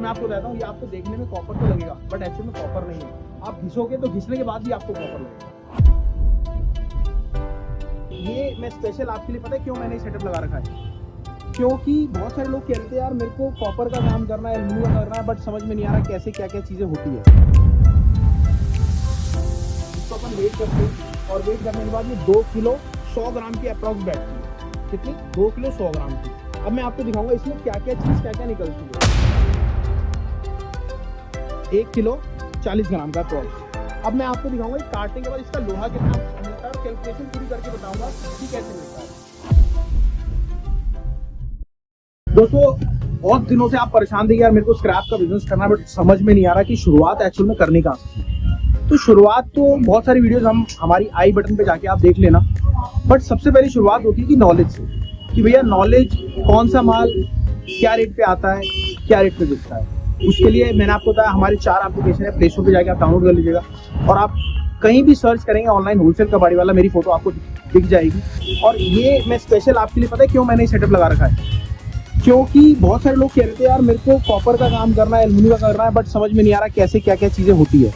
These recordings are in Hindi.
मैं आपको बताता हूँ, ये आपको देखने में कॉपर तो लगेगा बट एक्चुअली में कॉपर नहीं है। आप घिसोगे तो घिसने के बाद भी आपको कॉपर लगेगा। ये मैं स्पेशल आपके लिए, पता है क्यों मैंने सेटअप लगा रखा है? क्योंकि बहुत सारे लोग कह रहे थे यार मेरे को कॉपर का काम करना है, एल्युमिनियम का करना है, बट समझ में नहीं आ रहा कैसे क्या क्या चीज़ें होती है। तो अपन वेट करते हैं और वेट करने के बाद ये 2 किलो 100 ग्राम की अप्रॉक्स बैठती है। कितनी? 2 किलो 100 ग्राम की। अब मैं आपको दिखाऊंगा इसमें क्या क्या चीज़ क्या क्या निकलती है। 1 किलो 40 ग्राम का अप्रॉक्स। अब मैं आपको दिखाऊंगा काटने के बाद इसका लोहा कितना मिलता है और कैलकुलेशन पूरी करके बताऊंगा कि कैसे मिलता है। दोस्तों बहुत दिनों से आप परेशान थे यार मेरे को स्क्रैप का बिजनेस करना है, बट समझ में नहीं आ रहा कि शुरुआत एक्चुअल में करने कहाँ से। तो शुरुआत तो बहुत सारी वीडियोस हम हमारी आई बटन पे जाके आप देख लेना, बट सबसे पहली शुरुआत होती है कि नॉलेज से, कि भैया नॉलेज कौन सा माल क्या रेट पे आता है, क्या रेट पे बिकता है। उसके लिए मैंने आपको बताया हमारे 4 एप्लीकेशन है, प्ले स्टोर पे जाके आप डाउनलोड कर लीजिएगा और आप कहीं भी सर्च करेंगे ऑनलाइन होलसेल कबाड़ी वाला, मेरी फोटो आपको दिख जाएगी। और ये मैं स्पेशल आपके लिए, पता है क्यों मैंने सेटअप लगा रखा है? क्योंकि बहुत सारे लोग कह रहे थे यार मेरे को कॉपर का काम करना है, एल्युमिनियम का करना है, बट समझ में नहीं आ रहा कैसे क्या क्या चीज़ें होती है।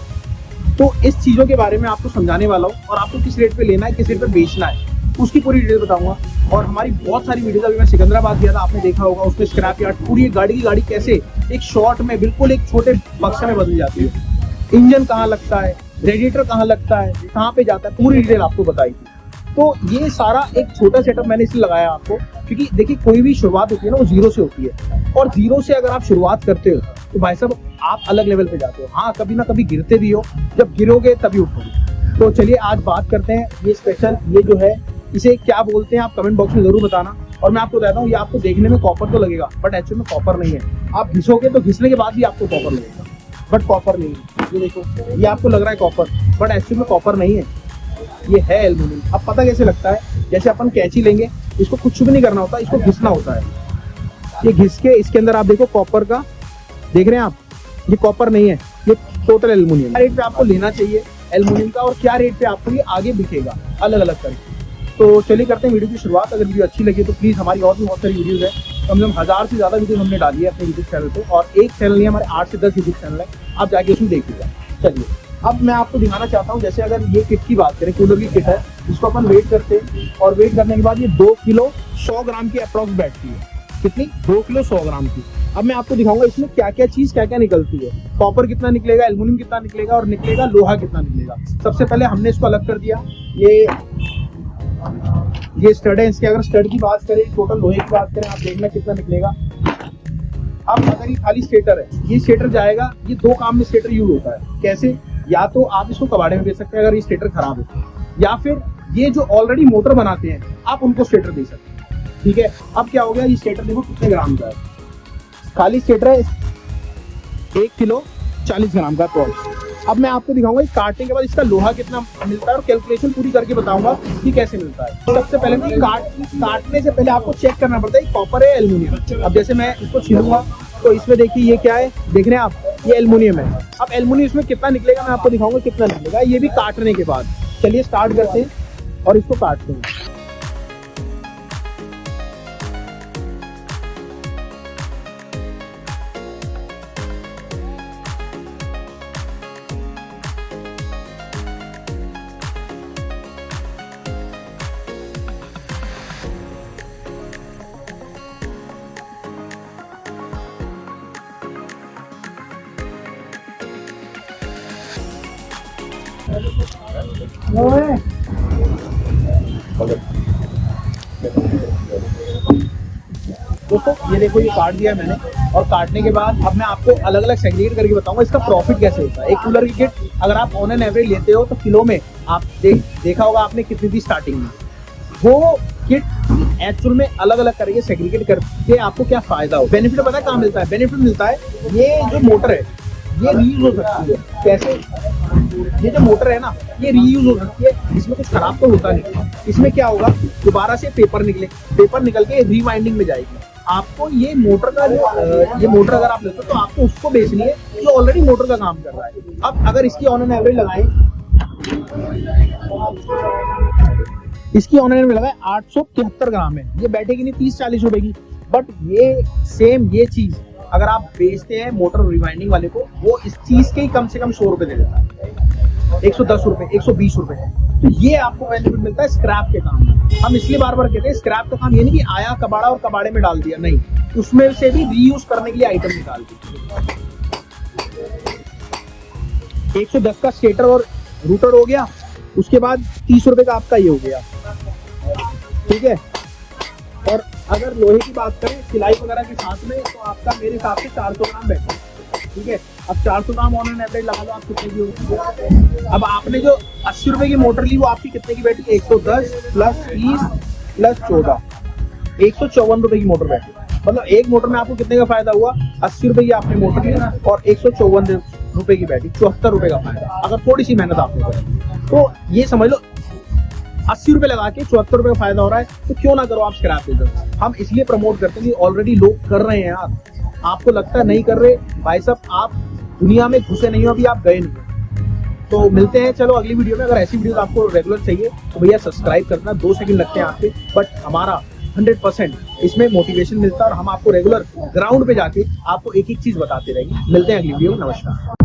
तो इस चीज़ों के बारे में आपको समझाने वाला हूँ और आपको किस रेट पे लेना है, किस रेट पे बेचना है, उसकी पूरी डिटेल बताऊंगा। और हमारी बहुत सारी वीडियोस, अभी मैं सिकंदराबाद गया था, आपने देखा होगा, उसमें स्क्रैप यार्ड पूरी गाड़ी की गाड़ी कैसे एक शॉर्ट में बिल्कुल एक छोटे बक्से में बदल जाती है। इंजन कहाँ लगता है, रेडिएटर कहाँ लगता है, कहाँ पे जाता है, पूरी डिटेल आपको बताई थी। तो ये सारा एक छोटा सेटअप मैंने इसलिए लगाया आपको, क्योंकि देखिए कोई भी शुरुआत होती है ना वो जीरो से होती है, और जीरो से अगर आप शुरुआत करते हो तो भाई साहब आप अलग लेवल पे जाते हो। हाँ कभी ना कभी गिरते भी हो, जब गिरोगे तभी उठोगे। तो चलिए आज बात करते हैं ये स्पेशल, ये जो है इसे क्या बोलते हैं आप कमेंट बॉक्स में जरूर बताना। और मैं आपको बताता हूँ, ये आपको देखने में कॉपर तो लगेगा बट एक्चुअली में कॉपर नहीं है। आप घिसोगे तो घिसने के बाद भी आपको कॉपर लगेगा, बट कॉपर नहीं है। ये देखो, ये आपको लग रहा है कॉपर, बट एक्चुअली में कॉपर नहीं है, ये है एल्युमिनियम। अब पता कैसे लगता है? जैसे अपन कैंची लेंगे, इसको कुछ भी नहीं करना होता, इसको घिसना होता है। ये घिस के इसके अंदर आप देखो कॉपर का, देख रहे हैं आप, ये कॉपर नहीं है, ये टोटल एल्युमिनियम। क्या रेट पे आपको लेना चाहिए एल्युमिनियम का और क्या रेट पे आपको ये आगे बिकेगा अलग अलग करके। तो चलिए करते हैं वीडियो की शुरुआत। अगर वीडियो अच्छी लगी तो प्लीज़, हमारी और भी बहुत सारी वीडियोज़ है, कम से कम 1000 से ज़्यादा वीडियो हमने डाली है अपने यूट्यूब चैनल पे, और एक चैनल नहीं, हमारे 8 से 10 यूट्यूब चैनल है, आप जाके उसमें देखिएगा। चलिए अब मैं आपको दिखाना चाहता हूँ, जैसे अगर ये किट की बात करें, कूलर की किट है, इसको अपन वेट करते हैं और वेट करने के बाद ये 2 किलो 100 ग्राम की अप्रॉक्स बैठती है। कितनी? 2 किलो 100 ग्राम की। अब मैं आपको दिखाऊंगा इसमें क्या क्या चीज क्या क्या निकलती है, कॉपर कितना निकलेगा, एल्युमिनियम कितना निकलेगा और निकलेगा लोहा कितना निकलेगा। सबसे पहले हमने इसको अलग कर दिया। ये स्टड है, इसके अगर स्टड की बात करें, टोटल लोहे की बात करें, आप देखना कितना निकलेगा। अब अगर ये खाली स्टेटर है, ये स्टेटर जाएगा, ये 2 काम में स्टेटर यूज होता है। कैसे? या तो आप इसको कबाड़े में बेच सकते हैं अगर ये स्टेटर खराब है, या फिर ये जो ऑलरेडी मोटर बनाते हैं आप उनको स्टेटर दे सकते हैं। ठीक है, अब क्या हो गया, ये स्टेटर देखो कितने ग्राम का है, खाली स्टेटर है 1 किलो 40 ग्राम का अप्रॉक्स। अब मैं आपको दिखाऊंगा काटने के बाद इसका लोहा कितना मिलता है और कैलकुलेशन पूरी करके बताऊंगा कि कैसे मिलता है। सबसे पहले मैं काटने से पहले आपको चेक करना पड़ता है कॉपर है एल्युमिनियम। अब जैसे मैं इसको छीलूंगा तो इसमें देखिए ये क्या है, देख रहे हैं आप, ये एल्युमिनियम है। अब एल्युमिनियम इसमें कितना निकलेगा मैं आपको दिखाऊंगा कितना निकलेगा, ये भी काटने के बाद। चलिए स्टार्ट करते हैं और इसको काटते हैं। दोस्तों ये देखो, ये काट दिया मैंने, और काटने के बाद अब मैं आपको अलग अलग सेग्रीगेट करके बताऊंगा इसका प्रॉफिट कैसे होता है। एक कूलर की किट अगर आप ऑन एन एवरेज लेते हो तो किलो में आप देखा होगा आपने कितनी थी स्टार्टिंग में। वो किट एक्चुअल में अलग अलग करके सेग्रीगेट करके आपको क्या फायदा हो, बेनिफिट पता है कहाँ मिलता है? बेनिफिट मिलता है, ये जो मोटर है ये रीयूज हो सकती है। कैसे? ये जो मोटर है ना ये रीयूज हो सकती है, इसमें कुछ खराब तो होता नहीं। इसमें क्या होगा, दोबारा से पेपर निकल के रीवाइंडिंग में जाएगी। आपको ये मोटर का ये मोटर अगर आप लेते हो तो आपको उसको बेचनी है जो ऑलरेडी मोटर का काम कर रहा है। अब अगर इसकी ऑन एन एवरेज लगाएं, इसकी ऑन एन एवरेज लगाएं 873 ग्राम है, ये बैठेगी नहीं 30-40 रुपए की। बट ये सेम ये चीज अगर आप बेचते हैं मोटर रिवाइंडिंग वाले को, वो इस चीज के ही कम से कम 100 रुपए दे देता है, 110 रुपए, 120 रुपए। तो ये आपको बेनिफिट मिलता है स्क्रैप के काम में। हम इसलिए बार बार कहते हैं स्क्रैप का काम ये नहीं कि आया कबाड़ा और कबाड़े में डाल दिया, नहीं, उसमें से भी रीयूज करने के लिए आइटम निकाल दी। 110 का स्टेटर और रूटर हो गया, उसके बाद 30 रुपए का आपका ये हो गया, ठीक है। और अगर लोहे की बात करें सिलाई वगैरह के साथ में, तो आपका मेरे हिसाब से 400 ग्राम बैठे, ठीक है। अब 400 ग्राम ऑन एन एवरेज लगा लो आप कितने की होगी। अब आपने जो 80 रुपए की मोटर ली वो आपकी कितने की बैठी, 110 प्लस 30 प्लस 14, 154 रुपए की मोटर बैठी। मतलब एक मोटर में आपको कितने का फायदा हुआ, 80 रुपए की आपने मोटर ली और 154 रुपए की बैठी, 74 रुपए का फायदा, अगर थोड़ी सी मेहनत आपने करी। तो ये समझ लो 80 रुपए लगा के 74 रुपए का फायदा हो रहा है, तो क्यों ना करो आप स्क्रैप बिजनेस। हम इसलिए प्रमोट करते हैं कि ऑलरेडी लोग कर रहे हैं यार, आपको लगता है नहीं कर रहे, भाई साहब आप दुनिया में घुसे नहीं हो, अभी आप गए नहीं। तो मिलते हैं चलो अगली वीडियो में। अगर ऐसी वीडियो आपको रेगुलर चाहिए तो भैया सब्सक्राइब करना, 2 सेकंड लगते हैं आपके, बट हमारा 100% इसमें मोटिवेशन मिलता है और हम आपको रेगुलर ग्राउंड पे जाके आपको एक एक चीज बताते रहेंगे। मिलते हैं अगली वीडियो में, नमस्कार।